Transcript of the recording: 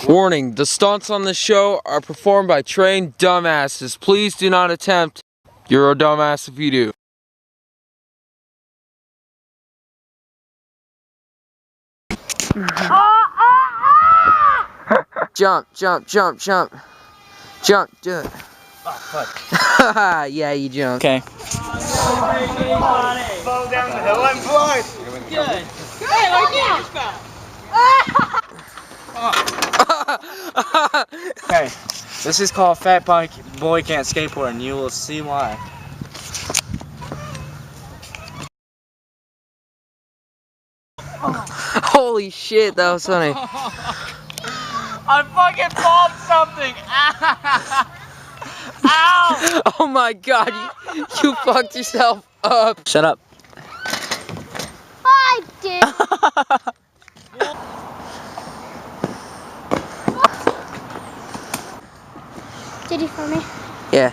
Warning, the stunts on this show are performed by trained dumbasses. Please do not attempt. You're a dumbass if you do. Jump, jump, jump, jump. Jump, do it. Oh, fuck. Yeah, you jump. Okay. Fall down the hill and fly. Good. Hey, like Okay. This is called Fat Boy Can't Skateboard, and you will see why. Holy shit, that was funny. I fucking bombed something. Ow! Oh my god, you fucked yourself up. Shut up. I did. Did you for me? Yeah.